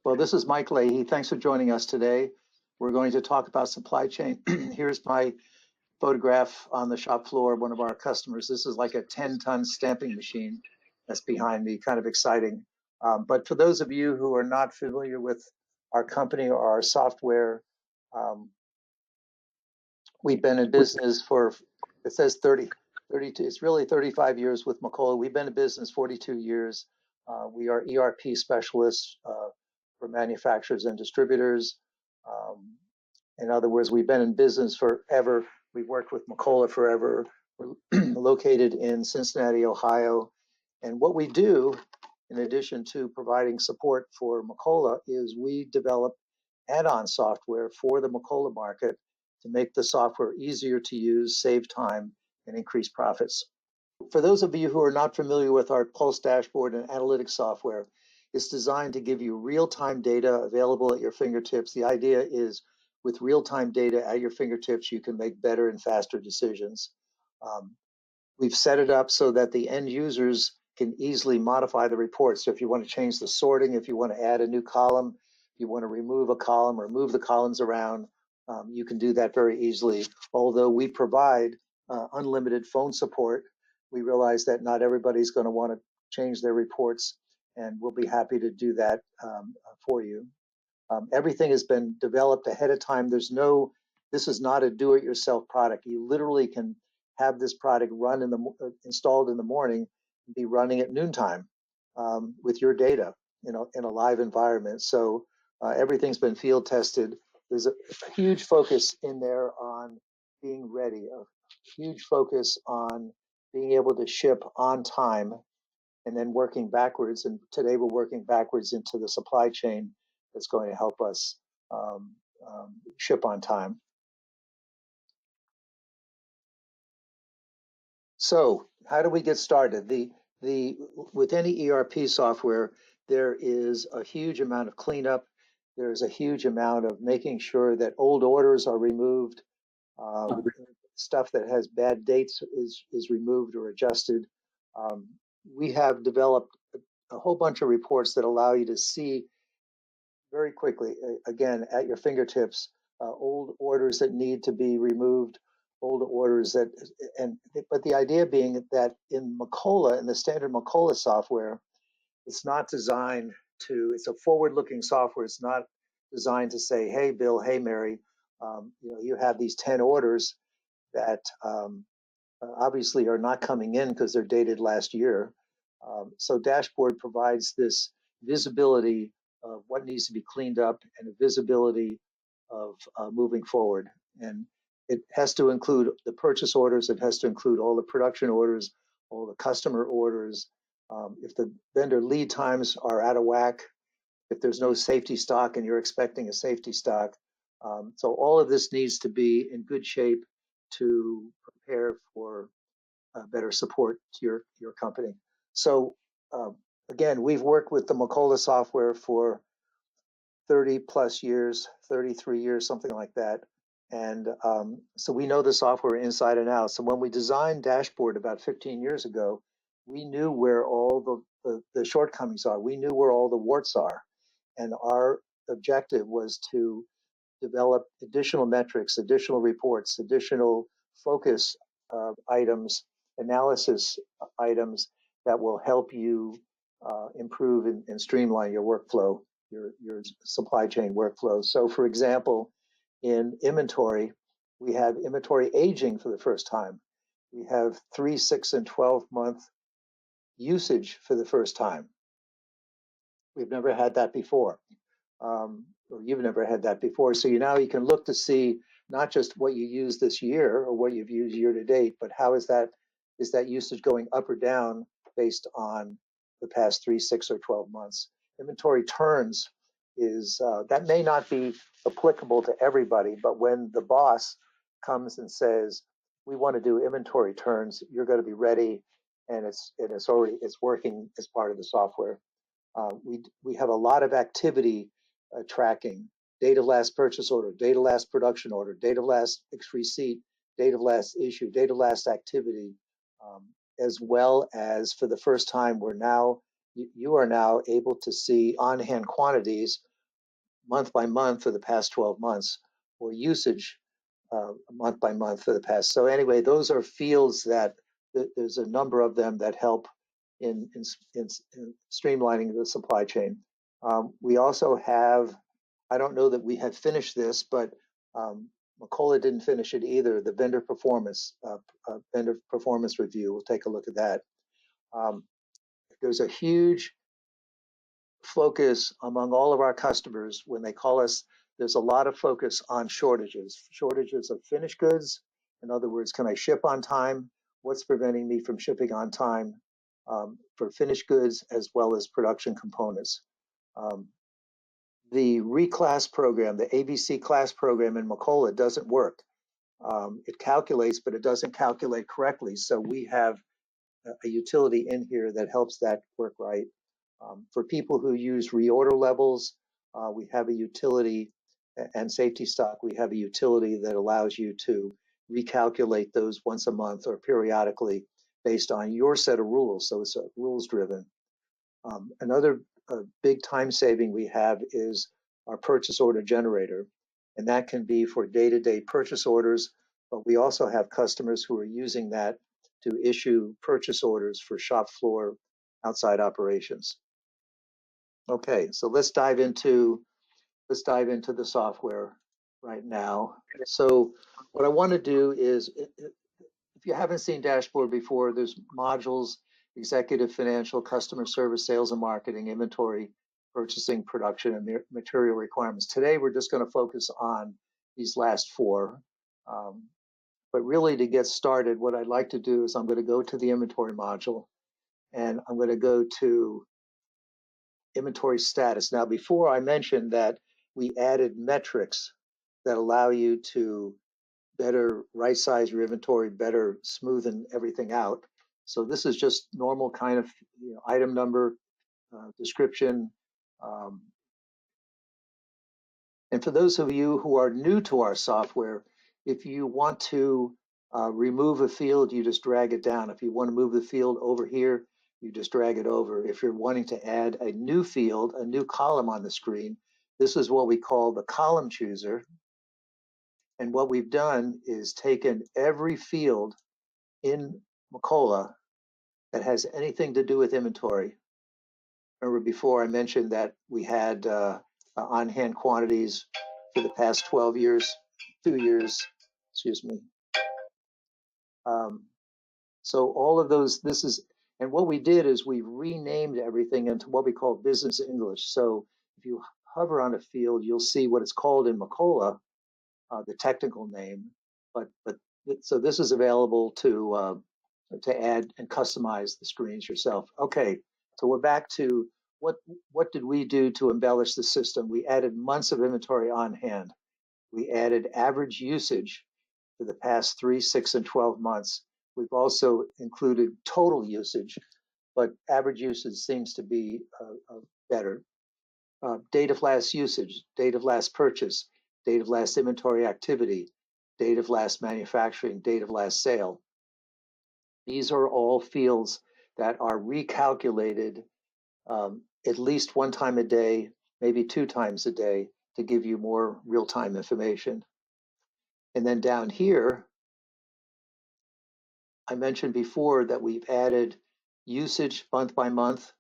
Well, this is Mike Leahy. Thanks for joining us today. We're going to talk about supply chain. Here's my photograph on the shop floor of one of our customers. This is like a 10-ton stamping machine that's behind me, kind of exciting. But for those of you who are not familiar with our company or our software, um, we've been in business for, it says 32, it's really 35 years with Macola. We've been in business 42 years. We are ERP specialists for manufacturers and distributors. Um, in other words, we've been in business forever. We've worked with Macola forever. We're located in Cincinnati, Ohio. And what we do, in addition to providing support for Macola, is we develop add-on software for the Macola market to make the software easier to use, save time, and increase profits. For those of you who are not familiar with our Pulse dashboard and analytics software, it's designed to give you real-time data available at your fingertips. The idea is with real-time data at your fingertips, you can make better and faster decisions. We've set it up so that the end users can easily modify the report. So if you want to change the sorting, if you want to add a new column, if you want to remove a column or move the columns around, you can do that very easily. Although we provide unlimited phone support, we realize that not everybody's going to want to change their reports, and we'll be happy to do that for you. Everything has been developed ahead of time. This is not a do-it-yourself product. You literally can have this product run installed in the morning, and be running at noontime with your data, in a live environment. So everything's been field tested. There's a huge focus in there on being ready, a huge focus on being able to ship on time, and then working backwards. And today we're working backwards into the supply chain that's going to help us ship on time. So how do we get started? With any ERP software, there is a huge amount of cleanup. There's a huge amount of making sure that old orders are removed. Stuff that has bad dates is removed or adjusted. We have developed a whole bunch of reports that allow you to see very quickly, again, at your fingertips, old orders that need to be removed, old orders but the idea being that in Macola, in the standard Macola software, it's not designed it's a forward-looking software. It's not designed to say, hey, Bill, hey, Mary, you have these 10 orders that obviously are not coming in because they're dated last year. So Dashboard provides this visibility of what needs to be cleaned up and a visibility of moving forward. And it has to include the purchase orders. It has to include all the production orders, all the customer orders. If the vendor lead times are out of whack, if there's no safety stock and you're expecting a safety stock. So all of this needs to be in good shape to prepare for better support to your company. So again, we've worked with the Macola software for 30 plus years, 33 years, something like that. And so we know the software inside and out. So when we designed Dashboard about 15 years ago, we knew where all the shortcomings are. We knew where all the warts are. And our objective was to develop additional metrics, additional reports, additional focus items, analysis items that will help you improve and streamline your workflow, your supply chain workflow. So for example, in inventory, we have inventory aging for the first time. We have 3, 6, and 12-month usage for the first time. We've never had that before. Or you've never had that before. So now you can look to see not just what you use this year or what you've used year to date, but how is that usage going up or down based on the past 3, 6, or 12 months. Inventory turns that may not be applicable to everybody, but when the boss comes and says, we want to do inventory turns, you're going to be ready, and it's working as part of the software. We have a lot of activity tracking, date of last purchase order, date of last production order, date of last receipt, date of last issue, date of last activity, as well as for the first time, you are now able to see on-hand quantities month by month for the past 12 months, or usage month by month for the past. So anyway, those are fields that there's a number of them that help in streamlining the supply chain. We also have, I don't know that we have finished this, but Macola didn't finish it either. The vendor performance review. We'll take a look at that. There's a huge focus among all of our customers when they call us. There's a lot of focus on shortages of finished goods. In other words, can I ship on time? What's preventing me from shipping on time for finished goods as well as production components? The reclass program, the ABC class program in Macola doesn't work. It calculates, but it doesn't calculate correctly. So we have a utility in here that helps that work right. For people who use reorder levels, we have a utility, and safety stock, we have a utility that allows you to recalculate those once a month or periodically based on your set of rules. So it's rules driven. Another big time saving we have is our purchase order generator, and that can be for day-to-day purchase orders, but we also have customers who are using that to issue purchase orders for shop floor outside operations. Okay, so let's dive into the software right now. So what I want to do is, if you haven't seen dashboard before, there's modules: executive, financial, customer service, sales and marketing, inventory, purchasing, production, and material requirements. Today we're just going to focus on these last four. But really, to get started, what I'd like to do is I'm going to go to the inventory module, and I'm going to go to inventory status. Now, before I mentioned that we added metrics that allow you to better right size your inventory, better smoothen everything out. So this is just normal kind of item number, description. And for those of you who are new to our software, if you want to remove a field, you just drag it down. If you want to move the field over here, you just drag it over. If you're wanting to add a new field, a new column on the screen, this is what we call the column chooser. And what we've done is taken every field in Macola that has anything to do with inventory. Remember before I mentioned that we had on-hand quantities for the past 12 years, 2 years, excuse me. So all of those, and what we did is we renamed everything into what we call business English. So if you hover on a field, you'll see what it's called in Macola, the technical name, so this is available to add and customize the screens yourself. Okay, so we're back to what did we do to embellish the system? We added months of inventory on hand. We added average usage for the past 3, 6, and 12 months. We've also included total usage, but average usage seems to be better. Date of last usage, date of last purchase, date of last inventory activity, date of last manufacturing, date of last sale. These are all fields that are recalculated at least one time a day, maybe 2 times a day, to give you more real-time information. And then down here, I mentioned before that we've added usage month by month.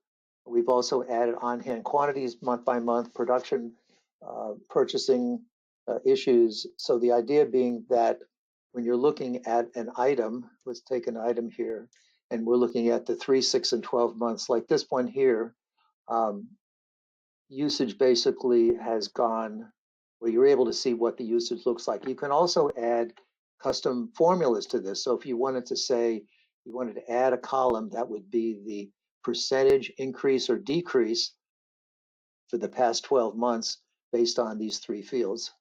We've also added on-hand quantities month by month, production, purchasing issues. So the idea being that when you're looking at an item, let's take an item here, and we're looking at the 3, 6, and 12 months, like this one here, usage basically has gone, where you're able to see what the usage looks like. You can also add custom formulas to this. So if you wanted to say, you wanted to add a column, that would be the percentage increase or decrease for the past 12 months based on these 3 fields.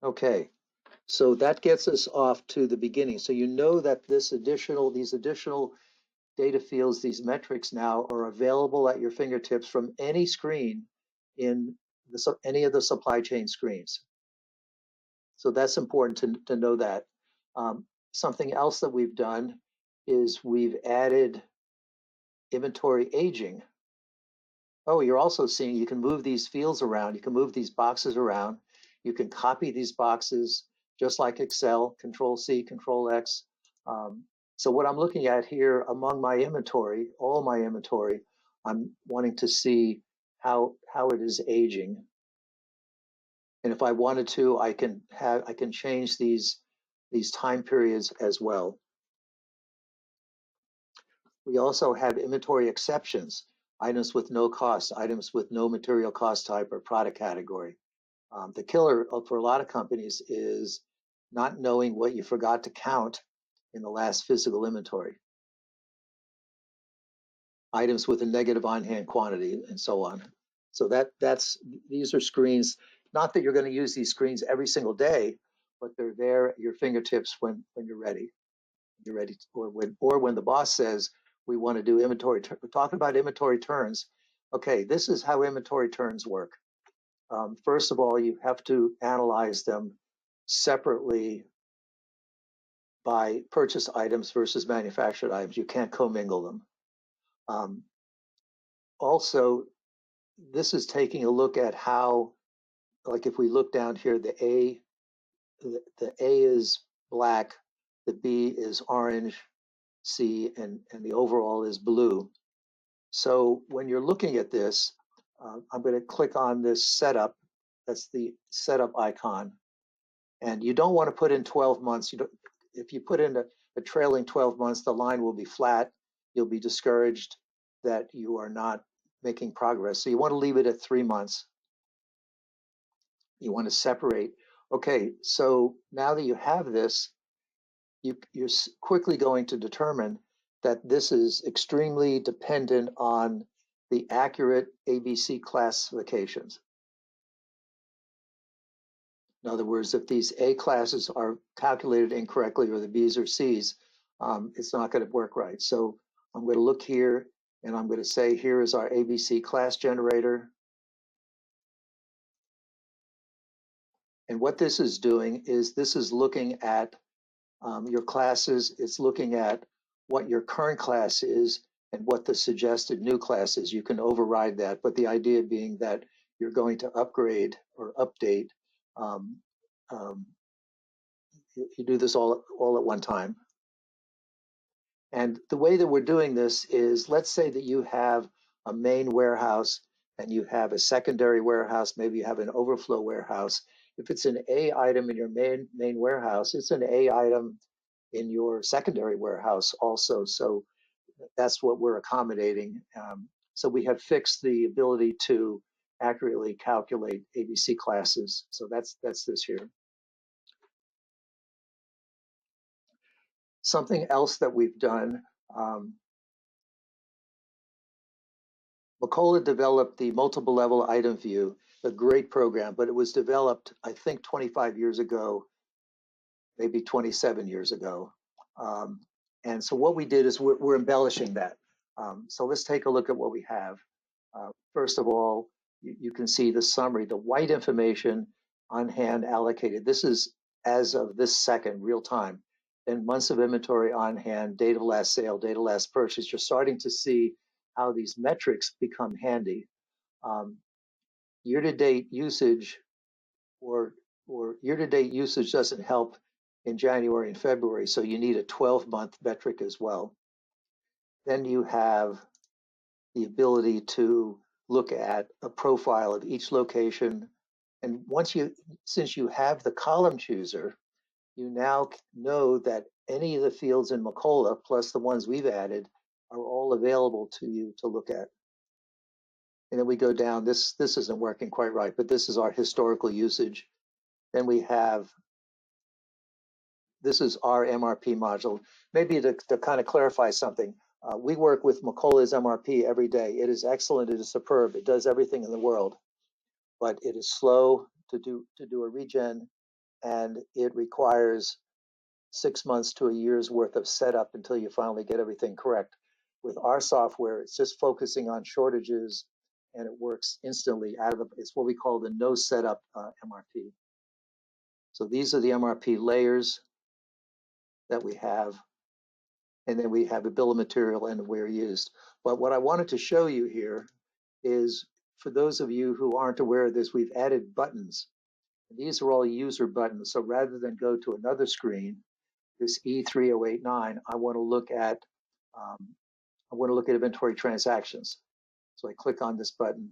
Okay, so that gets us off to the beginning. So you know that these additional data fields, these metrics now are available at your fingertips from any screen in any of the supply chain screens. So that's important to know that. Something else that we've done is we've added inventory aging. Oh, you're also seeing you can move these fields around. You can move these boxes around. You can copy these boxes just like Excel, Control C, Control X. Um, so what I'm looking at here among my inventory, all my inventory, I'm wanting to see how it is aging. And if I wanted to, I can change these time periods as well. We also have inventory exceptions, items with no cost, items with no material cost type or product category. The killer for a lot of companies is not knowing what you forgot to count in the last physical inventory. Items with a negative on-hand quantity and so on. So these are screens, not that you're going to use these screens every single day, but they're there at your fingertips when you're ready. You're ready, or when the boss says we want to do inventory. We're talking about inventory turns. Okay, this is how inventory turns work. First of all, you have to analyze them separately by purchase items versus manufactured items. You can't commingle them. Also, this is taking a look at how, like if we look down here, the A is black, the B is orange, C, and the overall is blue. So when you're looking at this, I'm going to click on this setup. That's the setup icon. And you don't want to put in 12 months. If you put in a trailing 12 months, the line will be flat. You'll be discouraged that you are not making progress. So you want to leave it at 3 months. You want to separate. Okay, so now that you have this, you're quickly going to determine that this is extremely dependent on the accurate ABC classifications. In other words, if these A classes are calculated incorrectly or the B's or C's, it's not going to work right. So I'm going to look here and I'm going to say, here is our ABC class generator. And what this is doing is this is looking at your classes. It's looking at what your current class is and what the suggested new class is. You can override that, but the idea being that you're going to upgrade or update. Um, um, you do this all at one time. And the way that we're doing this is, let's say that you have a main warehouse and you have a secondary warehouse, maybe you have an overflow warehouse. If it's an A item in your main warehouse, it's an A item in your secondary warehouse also. So that's what we're accommodating. So we have fixed the ability to accurately calculate ABC classes. So that's this here. Something else that we've done, Macola developed the multiple level item view, a great program, but it was developed, I think, 25 years ago, maybe 27 years ago. And so what we did is we're embellishing that. So let's take a look at what we have. First of all, you can see the summary, the white information on hand allocated. This is as of this second, real time. Then months of inventory on hand, date of last sale, date of last purchase. You're starting to see how these metrics become handy. Year-to-date usage or year-to-date usage doesn't help in January and February, so you need a 12-month metric as well. Then you have the ability to look at a profile of each location. And since you have the column chooser, you now know that any of the fields in Macola, plus the ones we've added, are all available to you to look at. And then we go down, this isn't working quite right, but this is our historical usage. Then we have, this is our MRP module. Maybe to kind of clarify something, we work with Macola's MRP every day. It is excellent, it is superb, it does everything in the world, but it is slow to do a regen, and it requires 6 months to a year's worth of setup until you finally get everything correct. With our software, it's just focusing on shortages and it works instantly out of it's what we call the no setup MRP. So these are the MRP layers that we have. And then we have a bill of material and where used. But what I wanted to show you here is, for those of you who aren't aware of this, we've added buttons. These are all user buttons. So rather than go to another screen, this E3089, I want to look at inventory transactions. So I click on this button.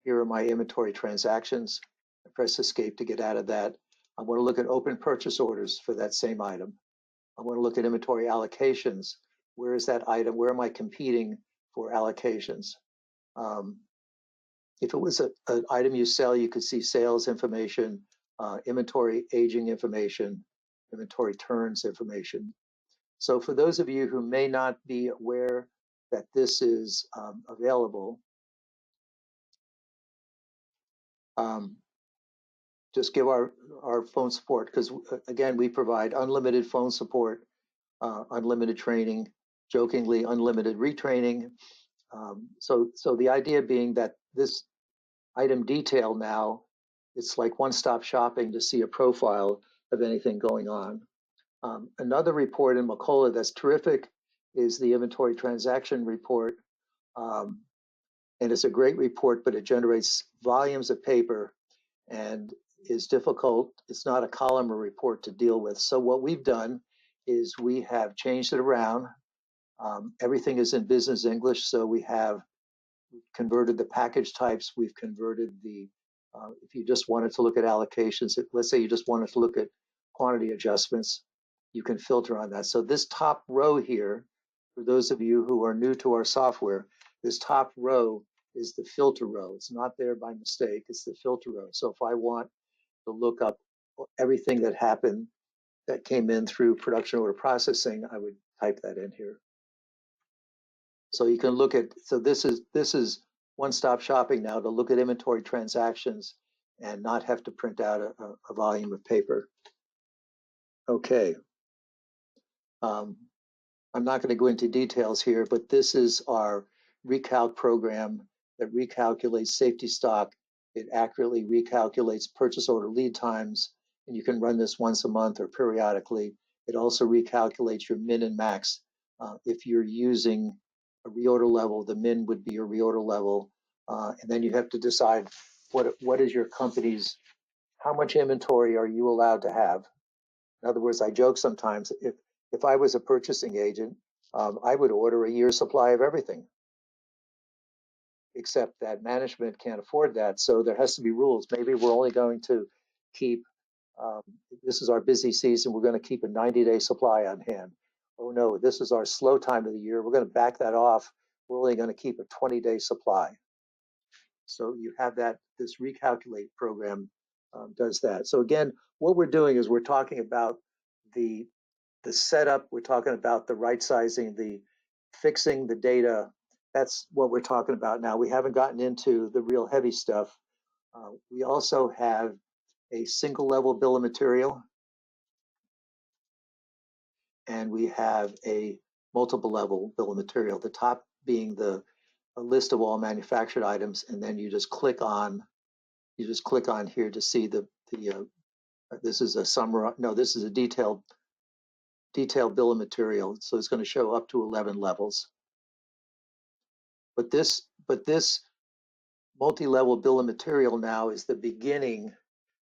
Here are my inventory transactions. I press escape to get out of that. I want to look at open purchase orders for that same item. I want to look at inventory allocations. Where is that item? Where am I competing for allocations? If it was an item you sell, you could see sales information, inventory aging information, inventory turns information. So for those of you who may not be aware that this is available, just give our phone support, because again, we provide unlimited phone support, unlimited training, jokingly unlimited retraining. So the idea being that this item detail now, it's like one-stop shopping to see a profile of anything going on. Another report in Macola that's terrific is the inventory transaction report. And it's a great report, but it generates volumes of paper and is difficult. It's not a column or report to deal with. So what we've done is we have changed it around. Everything is in business English, so we've converted the package types. We've converted the, if you just wanted to look at allocations, let's say you just wanted to look at quantity adjustments, you can filter on that. So this top row here, for those of you who are new to our software, this top row is the filter row. It's not there by mistake, it's the filter row. So if I want to look up everything that happened, that came in through production order processing, I would type that in here. So you can look at, so this is one-stop shopping now to look at inventory transactions and not have to print out a volume of paper. Okay. I'm not going to go into details here, but this is our recalc program that recalculates safety stock. It accurately recalculates purchase order lead times, and you can run this once a month or periodically. It also recalculates your min and max. If you're using a reorder level, the min would be your reorder level, and then you have to decide what is your company's, how much inventory are you allowed to have. In other words, I joke sometimes, if I was a purchasing agent, I would order a year's supply of everything, except that management can't afford that. So there has to be rules. Maybe we're only going to keep, this is our busy season, we're going to keep a 90-day supply on hand. Oh no, this is our slow time of the year, we're going to back that off. We're only going to keep a 20-day supply. So you have that, this recalculate program does that. So again, what we're doing is we're talking about the setup, we're talking about the right sizing, the fixing the data. That's what we're talking about now. We haven't gotten into the real heavy stuff. We also have a single level bill of material, and we have a multiple level bill of material. The top being a list of all manufactured items, and then you just click on here to see this is a summary. No, this is a detailed bill of material. So it's going to show up to 11 levels. But this multi-level bill of material now is the beginning.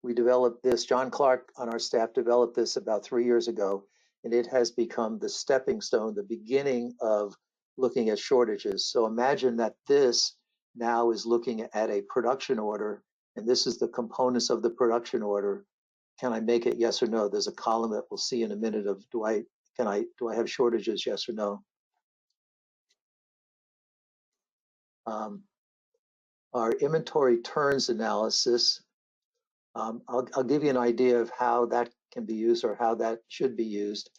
We developed this, John Clark on our staff developed this about 3 years ago, and it has become the stepping stone, the beginning of looking at shortages. So imagine that this now is looking at a production order, and this is the components of the production order. Can I make it, yes or no? There's a column that we'll see in a minute of do I have shortages, yes or no? Our inventory turns analysis, I'll give you an idea of how that can be used or how that should be used.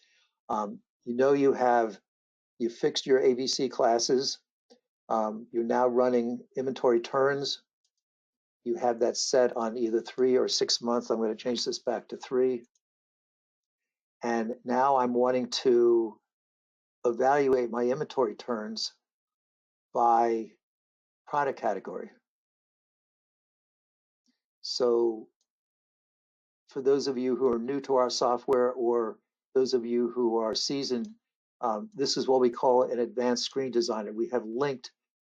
You fixed your ABC classes. You're now running inventory turns. You have that set on either 3 or 6 months. I'm going to change this back to 3. And now I'm wanting to evaluate my inventory turns by product category. So for those of you who are new to our software or those of you who are seasoned, this is what we call an advanced screen designer. We have linked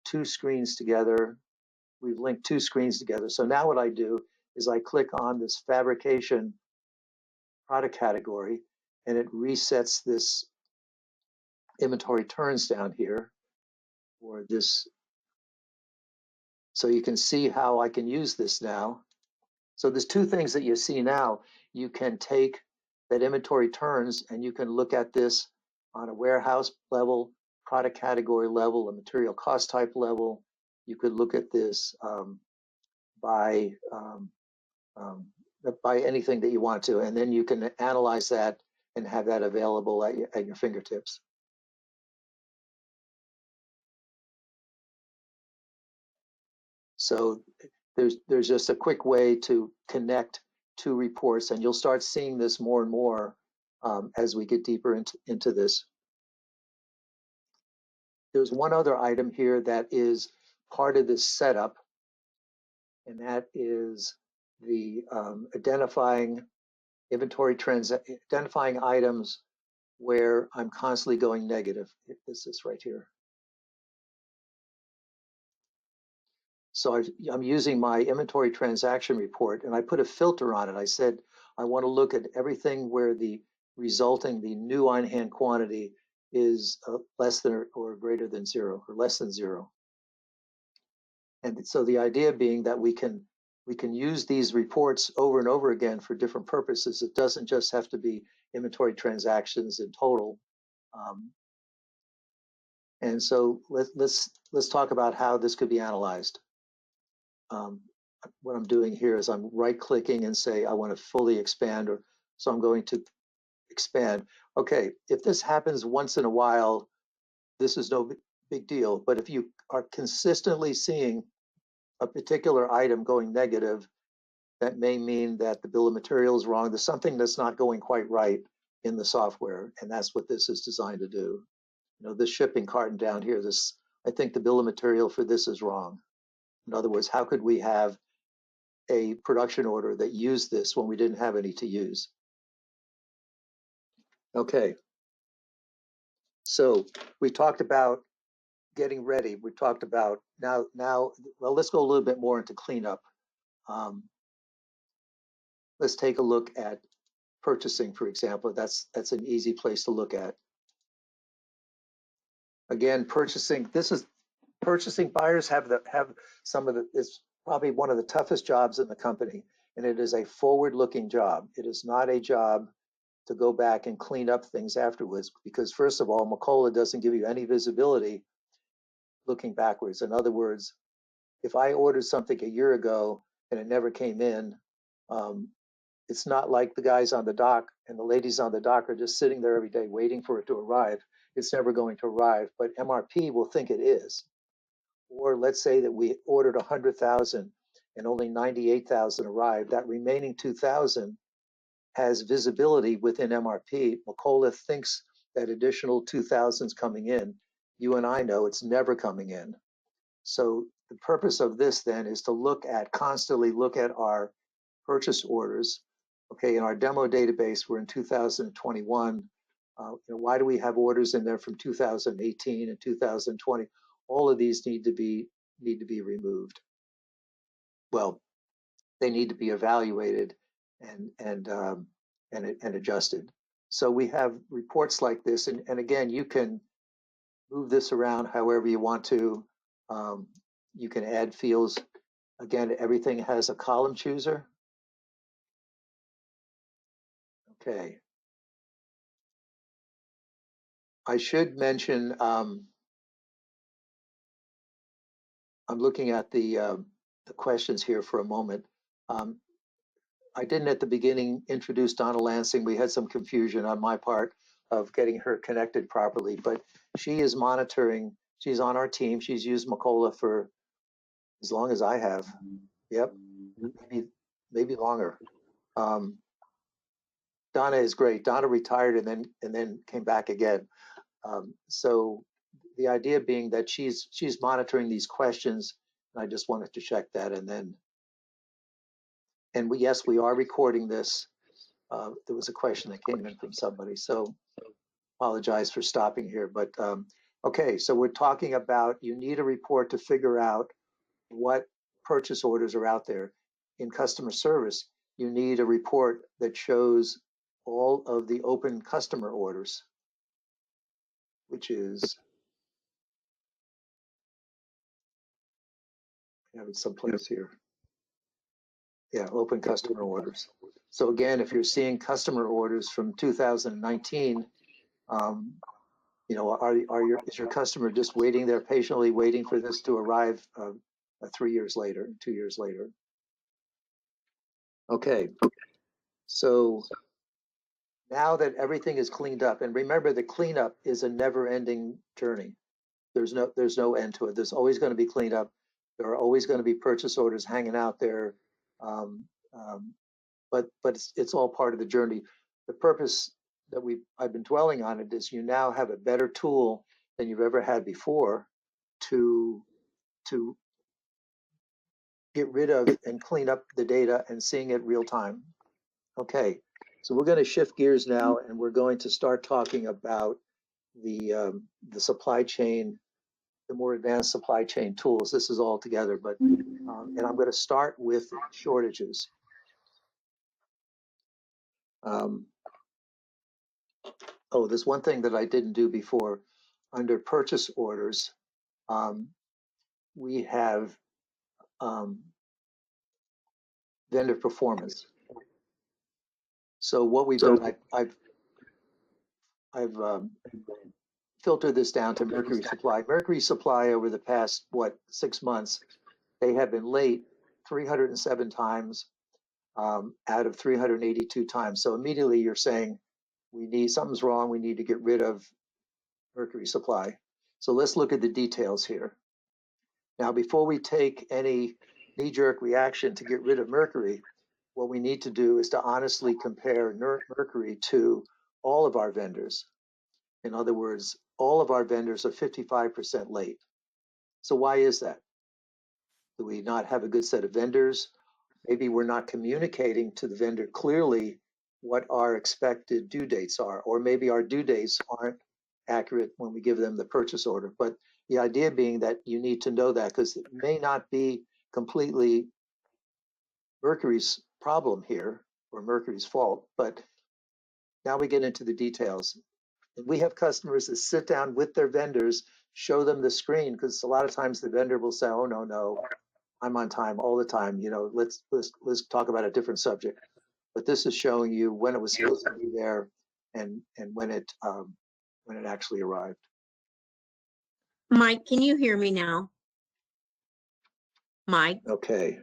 two screens together. We've linked two screens together. So now what I do is I click on this fabrication product category, and it resets this inventory turns down here, or this. So you can see how I can use this now. So there's two things that you see now. You can take that inventory turns and you can look at this on a warehouse level, product category level, a material cost type level. You could look at this by anything that you want to, and then you can analyze that and have that available at your fingertips. So there's just a quick way to connect two reports, and you'll start seeing this more and more as we get deeper into this. There's one other item here that is part of this setup, and that is the identifying inventory trends, identifying items where I'm constantly going negative. This is right here. So I'm using my inventory transaction report, and I put a filter on it. I said, I want to look at everything where the new on-hand quantity is less than or greater than zero, or less than zero. And so the idea being that we can use these reports over and over again for different purposes. It doesn't just have to be inventory transactions in total. And so let's talk about how this could be analyzed. What I'm doing here is I'm right-clicking and say I want to fully expand, or so I'm going to expand. Okay, if this happens once in a while, this is no big deal. But if you are consistently seeing a particular item going negative, that may mean that the bill of material is wrong. There's something that's not going quite right in the software, and that's what this is designed to do. You know, this shipping carton down here, I think the bill of material for this is wrong. In other words, how could we have a production order that used this when we didn't have any to use? Okay. So we talked about getting ready. We talked about now, well, let's go a little bit more into cleanup. Let's take a look at purchasing, for example. That's an easy place to look at. Again, purchasing, purchasing buyers have some of it's probably one of the toughest jobs in the company, and it is a forward-looking job. It is not a job to go back and clean up things afterwards, because first of all, Macola doesn't give you any visibility looking backwards. In other words, if I ordered something a year ago and it never came in, it's not like the guys on the dock and the ladies on the dock are just sitting there every day waiting for it to arrive. It's never going to arrive, but MRP will think it is. Or let's say that we ordered 100,000 and only 98,000 arrived. That remaining 2,000 has visibility within MRP. Macola thinks that additional 2,000 is coming in. You and I know it's never coming in. So the purpose of this then is to constantly look at our purchase orders. Okay, in our demo database, we're in 2021. Why do we have orders in there from 2018 and 2020? All of these need to be removed. Well, they need to be evaluated and adjusted. So we have reports like this, and again, you can move this around however you want to. You can add fields. Again, everything has a column chooser. Okay. I should mention, I'm looking at the questions here for a moment. I didn't at the beginning introduce Donna Lansing. We had some confusion on my part of getting her connected properly, but she is monitoring. She's on our team. She's used Macola for as long as I have. Yep, maybe longer. Donna is great. Donna retired and then came back again. So the idea being that she's monitoring these questions, and I just wanted to check that. And yes, we are recording this. There was a question that came in from somebody, so apologize for stopping here. But Okay, so we're talking about you need a report to figure out what purchase orders are out there. In customer service, you need a report that shows all of the open customer orders, which is, I have it someplace here. Yeah, open customer orders. So again, if you're seeing customer orders from 2019, you know, is your customer just waiting there patiently waiting for this to arrive 3 years later, 2 years later? Okay, so now that everything is cleaned up, and remember the cleanup is a never-ending journey. There's no end to it. There's always going to be cleanup. There are always going to be purchase orders hanging out there, um, but it's all part of the journey. The purpose that I've been dwelling on it is you now have a better tool than you've ever had before to get rid of and clean up the data and seeing it real time. Okay, so we're going to shift gears now, and we're going to start talking about the supply chain, the more advanced supply chain tools. This is all together, but and I'm going to start with shortages. Oh, there's one thing that I didn't do before. Under purchase orders, we have vendor performance. So what we've done, I've filtered this down to Mercury Supply. Mercury Supply over the past, 6 months, they have been late 307 times out of 382 times. So immediately you're saying, something's wrong, we need to get rid of Mercury Supply. So let's look at the details here. Now, before we take any knee-jerk reaction to get rid of Mercury, what we need to do is to honestly compare Mercury to all of our vendors. In other words, all of our vendors are 55% late. So why is that? Do we not have a good set of vendors? Maybe we're not communicating to the vendor clearly what our expected due dates are, or maybe our due dates aren't accurate when we give them the purchase order. But the idea being that you need to know that, because it may not be completely Mercury's problem here or Mercury's fault, but now we get into the details. And we have customers that sit down with their vendors, show them the screen, because a lot of times the vendor will say, oh, no, I'm on time all the time. You know, let's talk about a different subject. But this is showing you when it was supposed to be there and when it actually arrived. Mike, can you hear me now? Mike? Okay.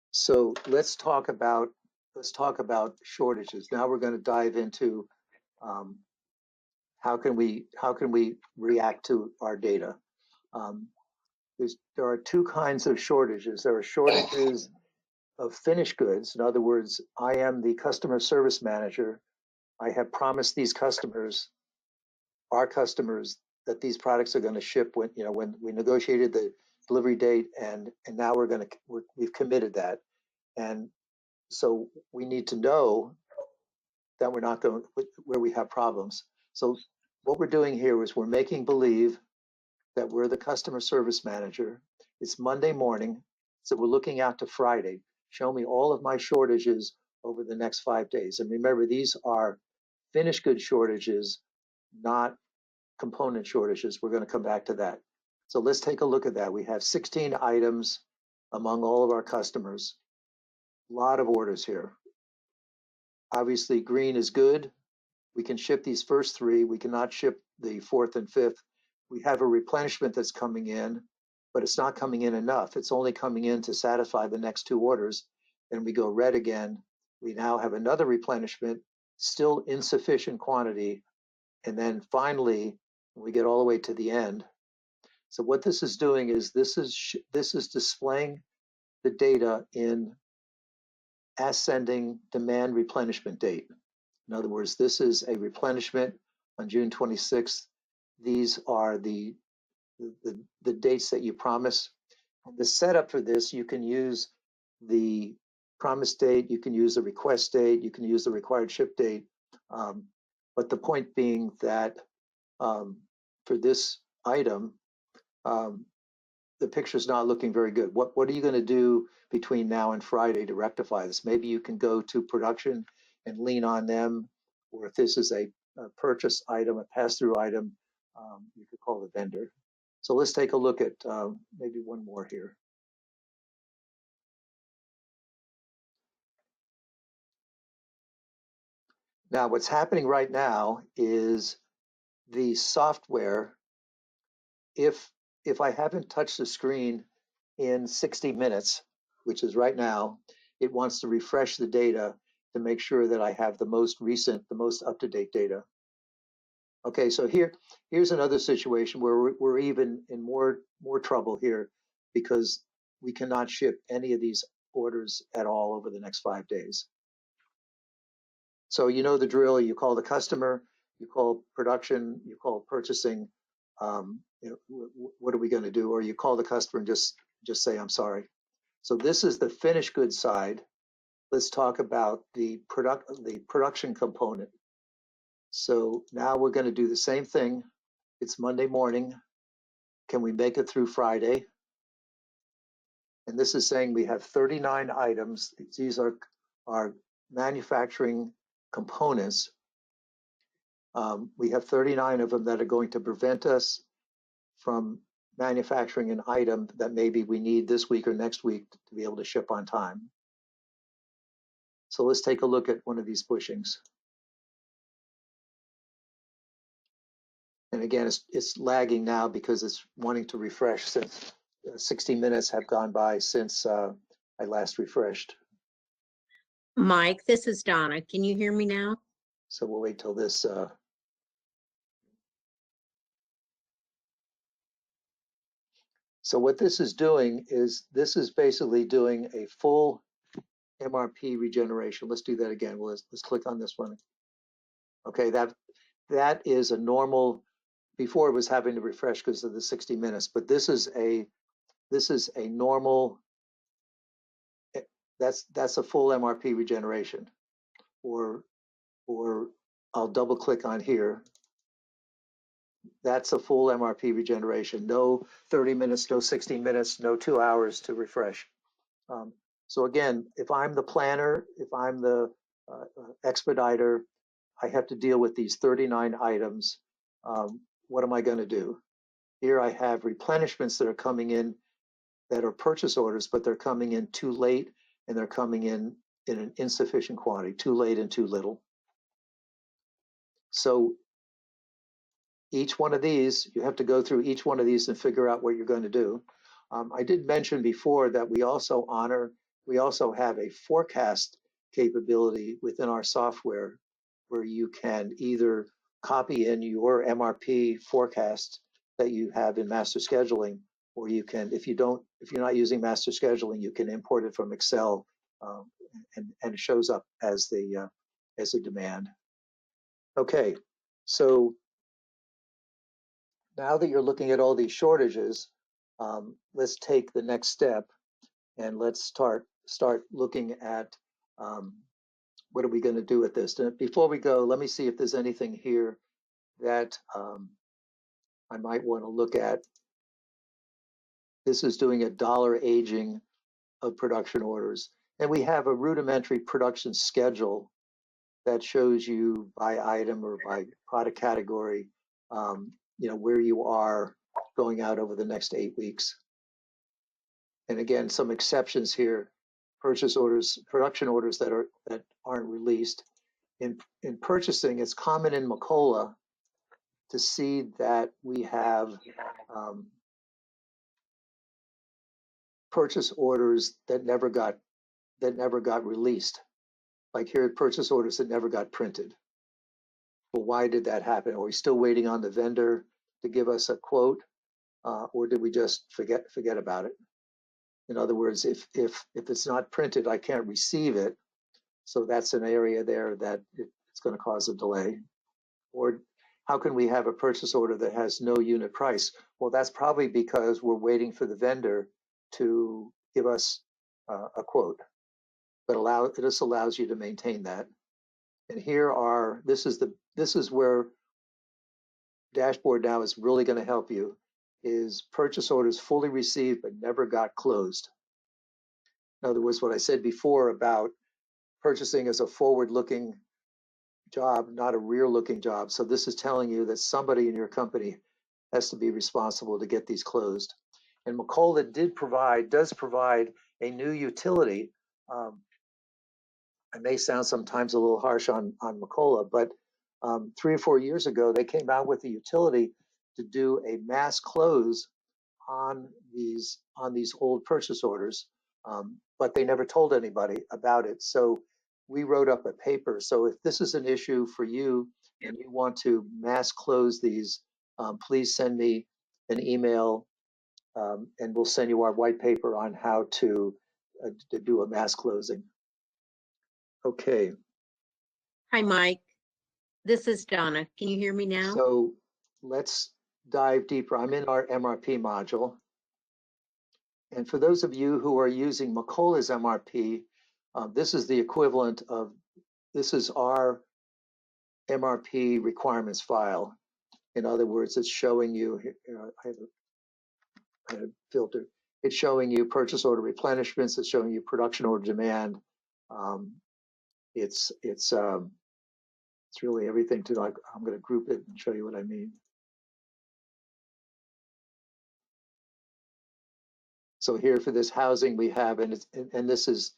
So let's talk about shortages. Now we're going to dive into how can we react to our data. There are two kinds of shortages. There are shortages of finished goods. In other words, I am the customer service manager. I have promised these customers, our customers, that these products are going to ship when we negotiated the delivery date, and now we've committed that. And so we need to know that we're not going where we have problems. So what we're doing here is we're making believe that we're the customer service manager. It's Monday morning, so we're looking out to Friday. Show me all of my shortages over the next 5 days. And remember, these are finished good shortages, not component shortages. We're going to come back to that. So let's take a look at that. We have 16 items among all of our customers. A lot of orders here. Obviously, green is good. We can ship these first three. We cannot ship the fourth and fifth. We have a replenishment that's coming in, but it's not coming in enough. It's only coming in to satisfy the next two orders. Then we go red again. We now have another replenishment, still insufficient quantity. And then finally, we get all the way to the end. So what this is doing is this is displaying the data in ascending demand replenishment date. In other words, this is a replenishment on June 26th. These are the dates that you promise. The setup for this, you can use the promise date, you can use the request date, you can use the required ship date. But the point being that for this item, the picture's not looking very good. What are you going to do between now and Friday to rectify this? Maybe you can go to production and lean on them, or if this is a purchase item, a pass-through item, you could call the vendor. So let's take a look at maybe one more here. Now, what's happening right now is the software, if I haven't touched the screen in 60 minutes, which is right now, it wants to refresh the data to make sure that I have the most recent, the most up-to-date data. Okay, so here's another situation where we're even in more trouble here because we cannot ship any of these orders at all over the next 5 days. So you know the drill. You call the customer, you call production, you call purchasing. What are we going to do? Or you call the customer and just say, I'm sorry. So this is the finished goods side. Let's talk about the production component. So now we're going to do the same thing. It's Monday morning. Can we make it through Friday? And this is saying we have 39 items. These are our manufacturing components. We have 39 of them that are going to prevent us from manufacturing an item that maybe we need this week or next week to be able to ship on time. So let's take a look at one of these bushings. And again, it's lagging now because it's wanting to refresh since 60 minutes have gone by since I last refreshed. Mike, this is Donna. Can you hear me now? So we'll wait till this. So what this is doing is this is basically doing a full MRP regeneration. Let's do that again. Let's click on this one. Okay, that is a normal. Before it was having to refresh because of the 60 minutes, but this is a normal. That's a full MRP regeneration. Or I'll double click on here. That's a full MRP regeneration. No 30 minutes, no 60 minutes, no 2 hours to refresh. So again, if I'm the planner, if I'm the expediter, I have to deal with these 39 items. What am I going to do? Here I have replenishments that are coming in that are purchase orders, but they're coming in too late and they're coming in an insufficient quantity, too late and too little. So each one of these, you have to go through each one of these and figure out what you're going to do. I did mention before that we also have a forecast capability within our software where you can either copy in your MRP forecast that you have in master scheduling, or you can, if you're not using master scheduling, you can import it from Excel, and it shows up as a demand. Okay, so now that you're looking at all these shortages, let's take the next step and let's start looking at what are we going to do with this. Before we go, let me see if there's anything here that I might want to look at. This is doing a dollar aging of production orders. And we have a rudimentary production schedule that shows you by item or by product category, where you are going out over the next 8 weeks. And again, some exceptions here: purchase orders, production orders that aren't released. In purchasing, it's common in Macola to see that we have purchase orders that never got released. Like here, purchase orders that never got printed. Well, why did that happen? Are we still waiting on the vendor to give us a quote, or did we just forget about it? In other words, if it's not printed, I can't receive it. So that's an area there that it's going to cause a delay. Or how can we have a purchase order that has no unit price? Well, that's probably because we're waiting for the vendor to give us a quote. But this allows you to maintain that. And this is where dashboard now is really going to help you, is purchase orders fully received but never got closed. In other words, what I said before about purchasing as a forward-looking job, not a rear-looking job. So this is telling you that somebody in your company has to be responsible to get these closed. And Macola does provide a new utility. It may sound sometimes a little harsh on Macola, but 3 or 4 years ago, they came out with a utility to do a mass close on these old purchase orders, but they never told anybody about it. So we wrote up a paper. So if this is an issue for you and you want to mass close these, please send me an email, and we'll send you our white paper on how to do a mass closing. Okay. Hi, Mike. This is Donna. Can you hear me now? So let's dive deeper. I'm in our MRP module. And for those of you who are using Macola's MRP, this is the equivalent of, this is our MRP requirements file. In other words, it's showing you, I have a filter. It's showing you purchase order replenishments. It's showing you production order demand. It's really everything to, like, I'm going to group it and show you what I mean. So here for this housing we have, and this is,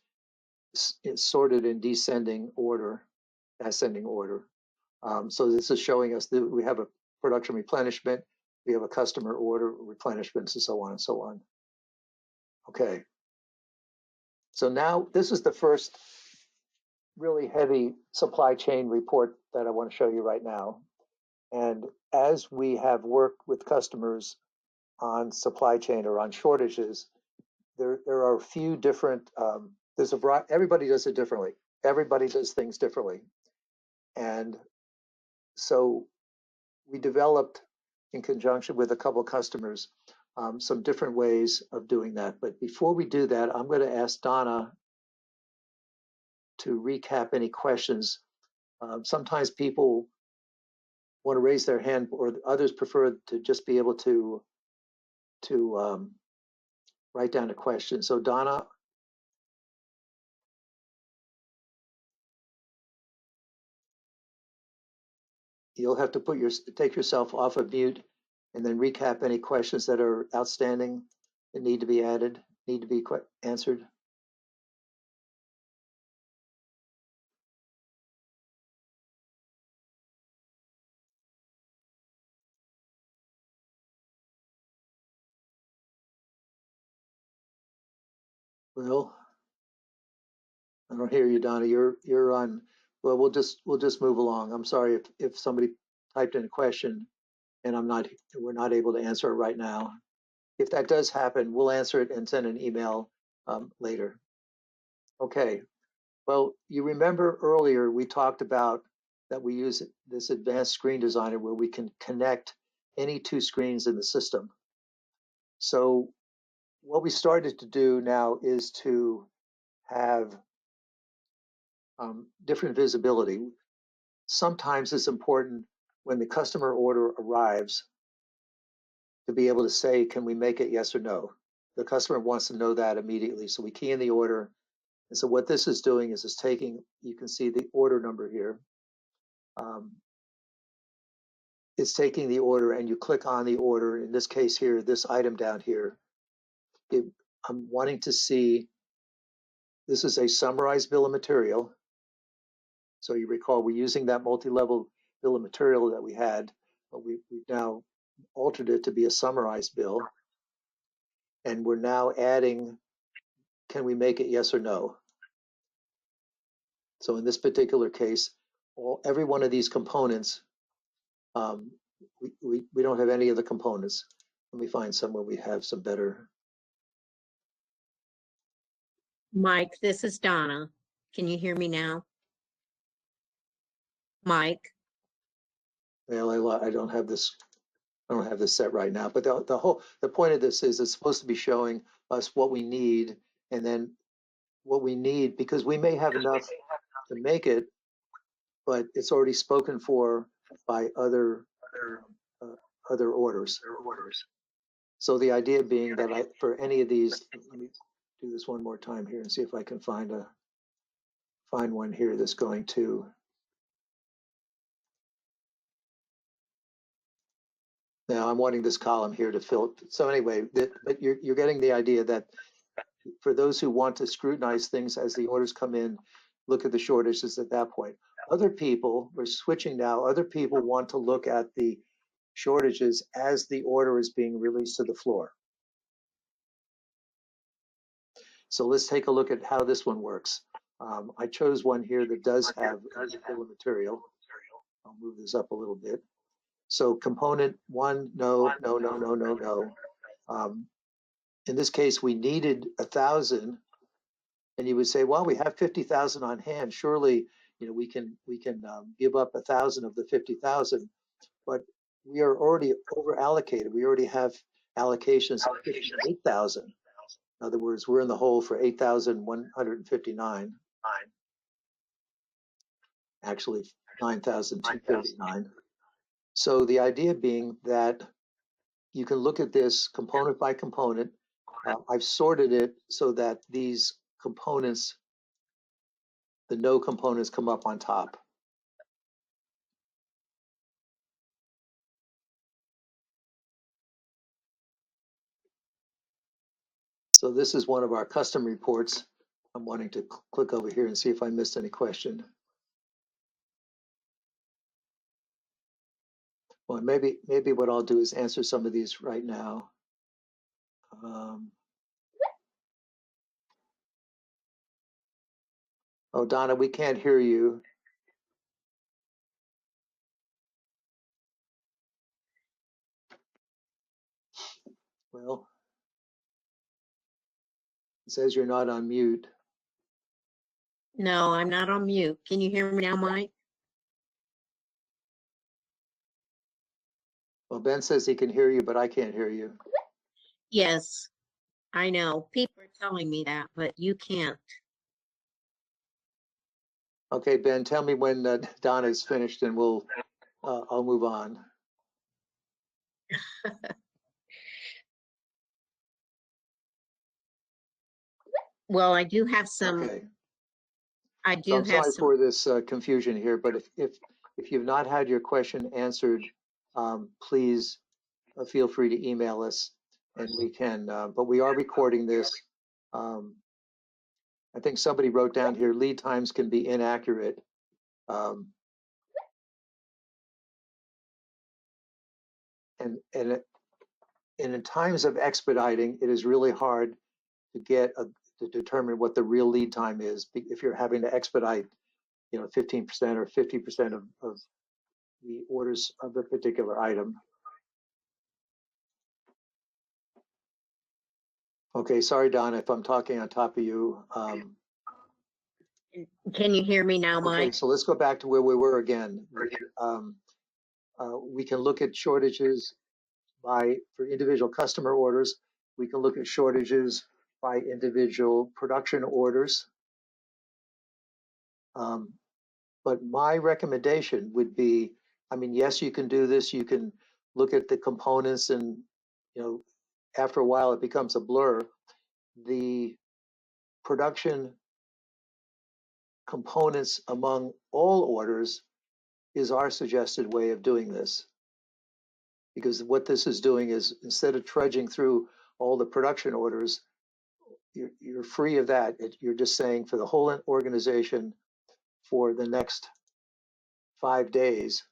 it's sorted in descending order, ascending order. So this is showing us that we have a production replenishment, we have a customer order replenishments, and so on and so on. Okay. So now this is the first really heavy supply chain report that I want to show you right now. And as we have worked with customers on supply chain or on shortages, there are a few different, there's a variety, everybody does it differently. Everybody does things differently. And so we developed, in conjunction with a couple of customers, some different ways of doing that. But before we do that, I'm going to ask Donna to recap any questions. Sometimes people want to raise their hand, or others prefer to just be able to write down a question. So Donna, you'll have to take yourself off of mute and then recap any questions that are outstanding that need to be added, need to be answered. Well, I don't hear you, Donna. You're on. Well, we'll just move along. I'm sorry if somebody typed in a question and we're not able to answer it right now. If that does happen, we'll answer it and send an email later. Okay. Well, you remember earlier we talked about that we use this advanced screen designer where we can connect any two screens in the system. So what we started to do now is to have different visibility. Sometimes it's important when the customer order arrives to be able to say, can we make it yes or no? The customer wants to know that immediately. So we key in the order. And so what this is doing is it's taking, you can see the order number here. It's taking the order and you click on the order. In this case here, this item down here, I'm wanting to see, this is a summarized bill of material. So you recall we're using that multi-level bill of material that we had, but we've now altered it to be a summarized bill. And we're now adding, can we make it yes or no? So in this particular case, every one of these components, we don't have any of the components. Let me find somewhere we have some better. Mike, this is Donna. Can you hear me now? Mike? Well, I don't have this. I don't have this set right now, but the point of this is it's supposed to be showing us what we need, and then what we need, because we may have enough to make it, but it's already spoken for by other orders. So the idea being that for any of these, let me do this one more time here and see if I can find one here that's going to. Now I'm wanting this column here to fill. So anyway, but you're getting the idea that for those who want to scrutinize things as the orders come in, look at the shortages at that point. Other people, we're switching now, other people want to look at the shortages as the order is being released to the floor. So let's take a look at how this one works. I chose one here that does have a bill of material. I'll move this up a little bit. So component one, no. In this case, we needed 1,000, and you would say, well, we have 50,000 on hand. Surely, we can give up 1,000 of the 50,000, but we are already over allocated. We already have allocations of 58,000. In other words, we're in the hole for 8,159. Actually, 9,239. So the idea being that you can look at this component by component. I've sorted it so that these components, the no components, come up on top. So this is one of our custom reports. I'm wanting to click over here and see if I missed any question. Well, maybe what I'll do is answer some of these right now. Oh, Donna, we can't hear you. Well, it says you're not on mute. No, I'm not on mute. Can you hear me now, Mike? Well, Ben says he can hear you, but I can't hear you. Yes, I know. People are telling me that, but you can't. Okay, Ben, tell me when Donna is finished, and I'll move on. Well, I do have some. Okay. I So do I'm have sorry some. for this confusion here, but if you've not had your question answered, please feel free to email us, and we can. But we are recording this. I think somebody wrote down here, lead times can be inaccurate. And in times of expediting, it is really hard to determine what the real lead time is if you're having to expedite, 15% or 50% of the orders of a particular item. Okay, sorry, Donna, if I'm talking on top of you. Can you hear me now, Mike? Okay, so let's go back to where we were again. We can look at shortages for individual customer orders. We can look at shortages by individual production orders. But my recommendation would be, yes, you can do this. You can look at the components and, after a while it becomes a blur. The production components among all orders is our suggested way of doing this. Because what this is doing is, instead of trudging through all the production orders, you're free of that. You're just saying for the whole organization for the next 5 days,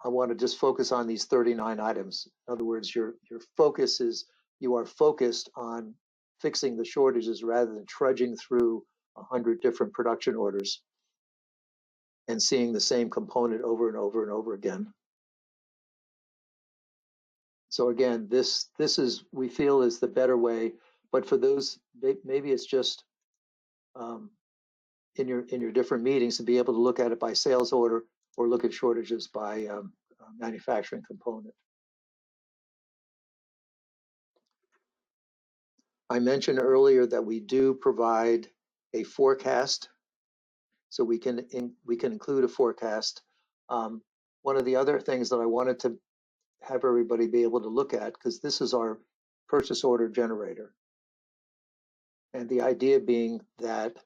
I want to just focus on these 39 items. In other words, your focus is, you are focused on fixing the shortages rather than trudging through 100 different production orders and seeing the same component over and over and over again. So again, this is, we feel, is the better way. But for those, maybe it's just in your different meetings to be able to look at it by sales order or look at shortages by manufacturing component. I mentioned earlier that we do provide a forecast so we can include a forecast. One of the other things that I wanted to have everybody be able to look at, because this is our purchase order generator. And the idea being that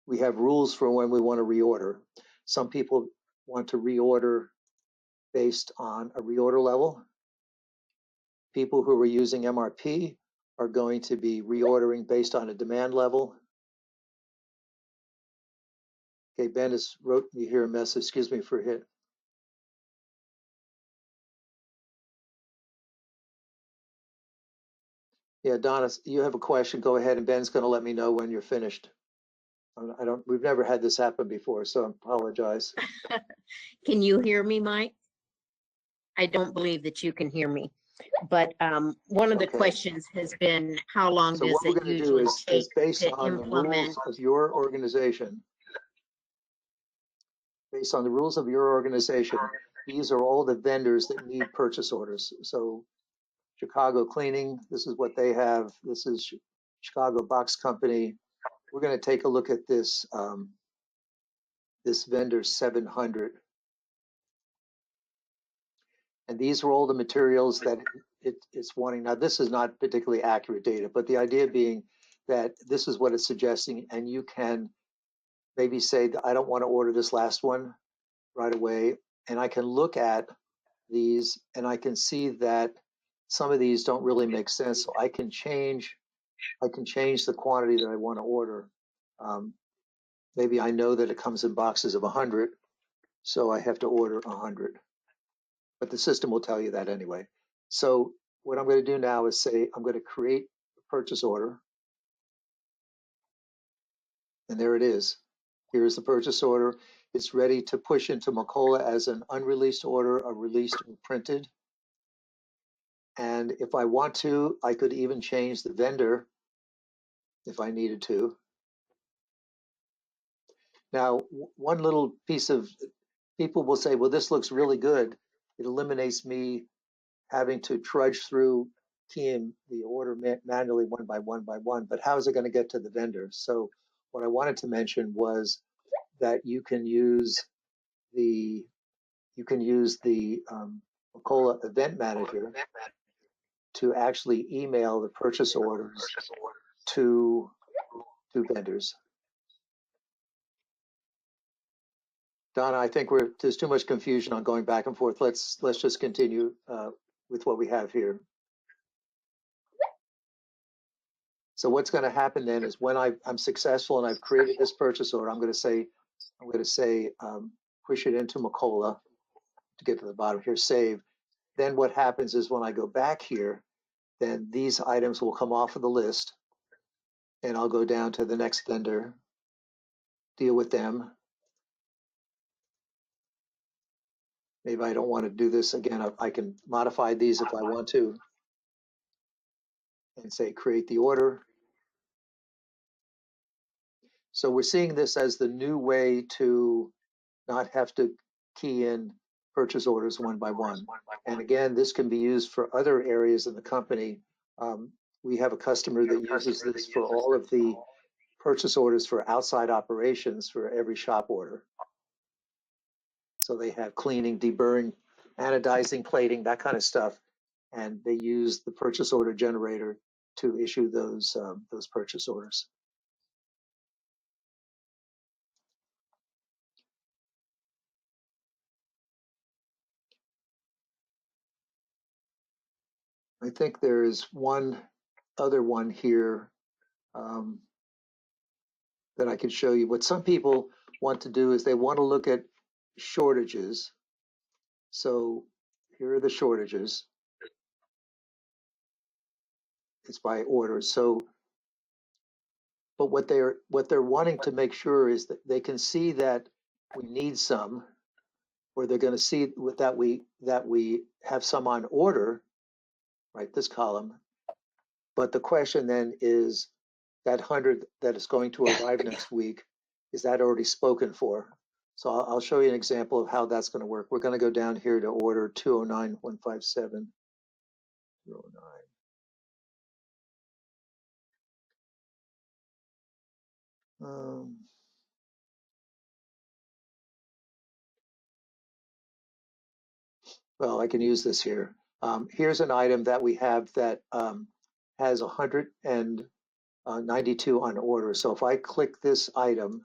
we have rules for when we want to reorder. Some people want to reorder based on a reorder level. People who are using MRP are going to be reordering based on a demand level. Okay, Ben has wrote me here a message, excuse me for hit. Yeah, Donna, you have a question, go ahead, and Ben's gonna let me know when you're finished. We've never had this happen before, so I apologize. Can you hear me, Mike? I don't believe that you can hear me. But one of the Okay. questions has been, how long So does what we're it gonna do usually is take based to on the implement? rules of your organization, based on the rules of your organization, these are all the vendors that need purchase orders. So Chicago Cleaning, this is what they have. This is Chicago Box Company. We're going to take a look at this this vendor 700. And these are all the materials that it's wanting. Now, this is not particularly accurate data, but the idea being that this is what it's suggesting, and you can maybe say, I don't want to order this last one right away. And I can look at these and I can see that some of these don't really make sense. So I can change the quantity that I want to order. Maybe I know that it comes in boxes of 100, so I have to order 100. But the system will tell you that anyway. So what I'm going to do now is say I'm going to create a purchase order. And there it is. Here's the purchase order. It's ready to push into Macola as an unreleased order, a released or printed. And if I want to, I could even change the vendor if I needed to. Now, one little piece of people will say, well, this looks really good. It eliminates me having to trudge through keying the order manually one by one, but how is it going to get to the vendor? So what I wanted to mention was that you can use the Macola Event Manager to actually email the purchase orders to vendors. Donna, I think there's too much confusion on going back and forth. Let's just continue with what we have here. So what's going to happen then is when I'm successful and I've created this purchase order, I'm going to say push it into Macola to get to the bottom here, save. Then what happens is when I go back here, then these items will come off of the list, and I'll go down to the next vendor, deal with them. Maybe I don't want to do this again. I can modify these if I want to, and say create the order. So we're seeing this as the new way to not have to key in purchase orders one by one. And again, this can be used for other areas in the company. We have a customer that uses this for all of the purchase orders for outside operations for every shop order. So they have cleaning, deburring, anodizing, plating, that kind of stuff. And they use the purchase order generator to issue those purchase orders. I think there's one other one here that I can show you. What some people want to do is they want to look at shortages. So here are the shortages. It's by order. So, but what they're wanting to make sure is that they can see that we need some, or they're going to see that we have some on order, right? This column. But the question then is that 100 that is going to arrive next week, is that already spoken for? So I'll show you an example of how that's going to work. We're going to go down here to order 209-157. 209. Well, I can use this here. Here's an item that we have that has 192 on order. So if I click this item,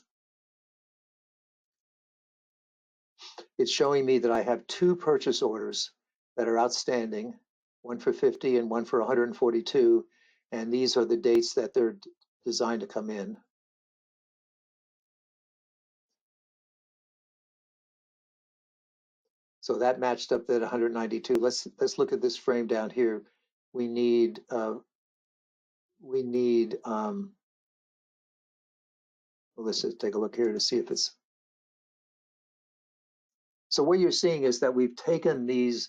it's showing me that I have two purchase orders that are outstanding, one for 50 and one for 142. And these are the dates that they're designed to come in. So that matched up at 192. Let's look at this frame down here. We need well, let's just take a look here to see if it's. So what you're seeing is that we've taken this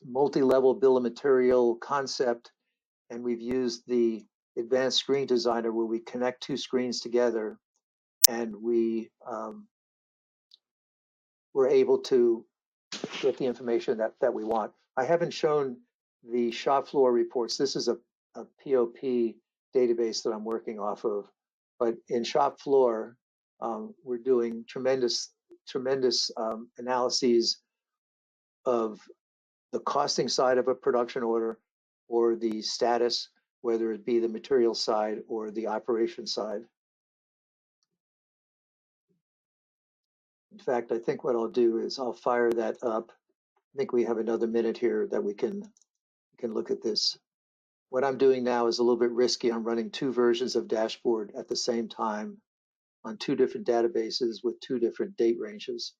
multi-level bill of material concept, and we've used the advanced screen designer where we connect two screens together, and we're able to get the information that we want. I haven't shown the shop floor reports. This is a POP database that I'm working off of, but in shop floor, we're doing tremendous analyses of the costing side of a production order or the status, whether it be the material side or the operation side. In fact, I think what I'll do is I'll fire that up. I think we have another minute here that we can look at this. What I'm doing now is a little bit risky. I'm running two versions of dashboard at the same time on two different databases with two different date ranges.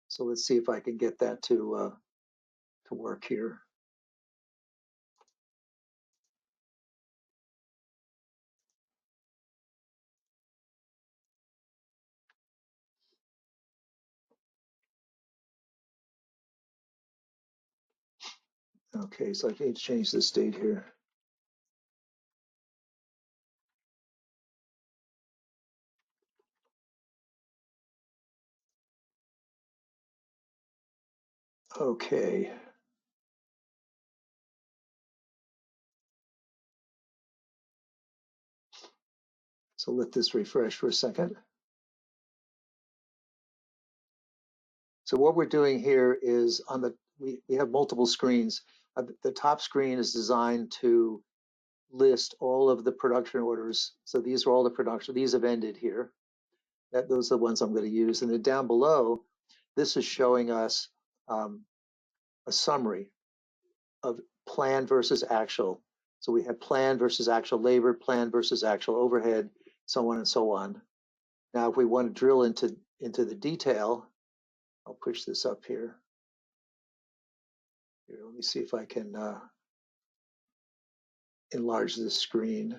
So let's see if I can get that to work here. Okay, so I need to change this date here. Okay. So let this refresh for a second. So what we're doing here is we have multiple screens. The top screen is designed to list all of the production orders. So these are all the production. These have ended here. Those are the ones I'm going to use. And then down below, this is showing us a summary of plan versus actual. So we have plan versus actual labor, plan versus actual overhead, so on and so on. Now, if we want to drill into the detail, I'll push this up here. Here, let me see if I can enlarge this screen.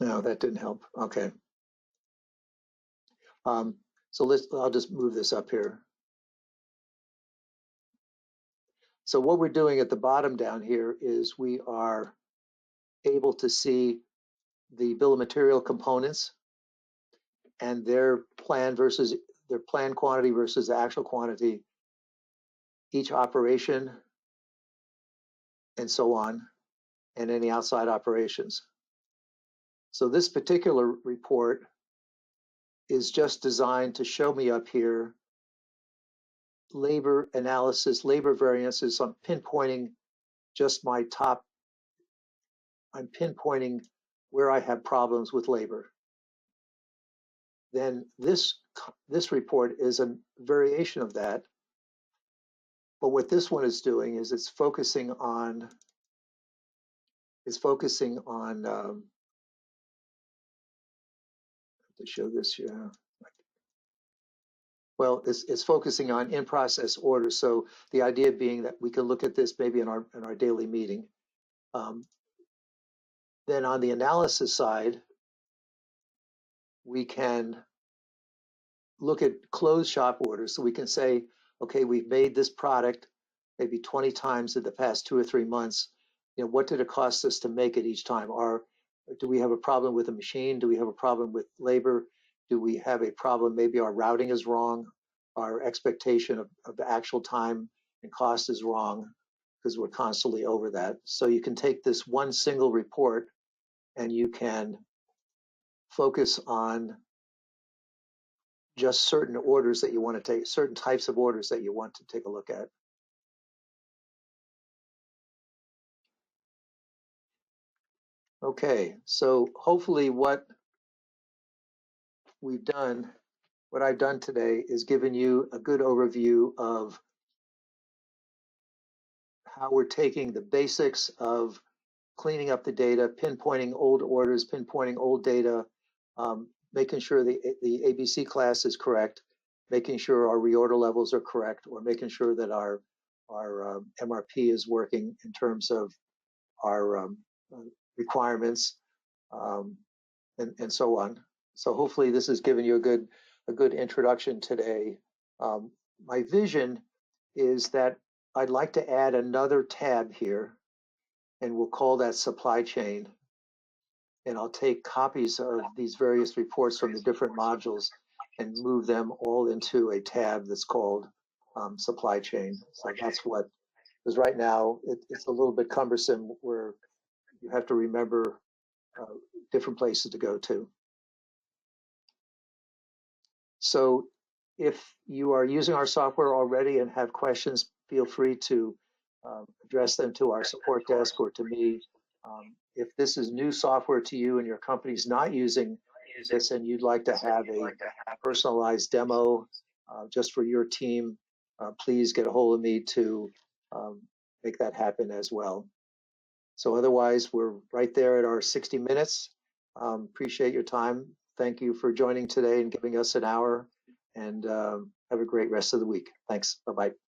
No, that didn't help. Okay. So I'll just move this up here. So what we're doing at the bottom down here is we are able to see the bill of material components and their plan quantity versus the actual quantity, each operation, and so on, and any outside operations. So this particular report is just designed to show me up here labor analysis, labor variances. I'm pinpointing just my top. I'm pinpointing where I have problems with labor. Then this report is a variation of that. But what this one is doing is it's focusing on to show this, yeah. Well, it's focusing on in-process orders. So the idea being that we can look at this maybe in our daily meeting. Then on the analysis side, we can look at closed shop orders. So we can say, okay, we've made this product maybe 20 times in the past 2 or 3 months. You know, what did it cost us to make it each time? Or do we have a problem with a machine? Do we have a problem with labor? Do we have a problem? Maybe our routing is wrong. Our expectation of the actual time and cost is wrong because we're constantly over that. So you can take this one single report and you can focus on just certain orders that you want to take, certain types of orders that you want to take a look at. Okay, so hopefully what I've done today is given you a good overview of how we're taking the basics of cleaning up the data, pinpointing old orders, pinpointing old data, making sure the ABC class is correct, making sure our reorder levels are correct, or making sure that our MRP is working in terms of our requirements, and so on. So hopefully this has given you a good introduction today. My vision is that I'd like to add another tab here, and we'll call that supply chain. And I'll take copies of these various reports from the different modules and move them all into a tab that's called supply chain. So that's what, because right now it's a little bit cumbersome where you have to remember different places to go to. So if you are using our software already and have questions, feel free to address them to our support desk or to me. If this is new software to you and your company's not using this and you'd like to have a personalized demo just for your team, please get a hold of me to make that happen as well. So otherwise, we're right there at our 60 minutes. Appreciate your time. Thank you for joining today and giving us an hour, and have a great rest of the week. Thanks. Bye-bye.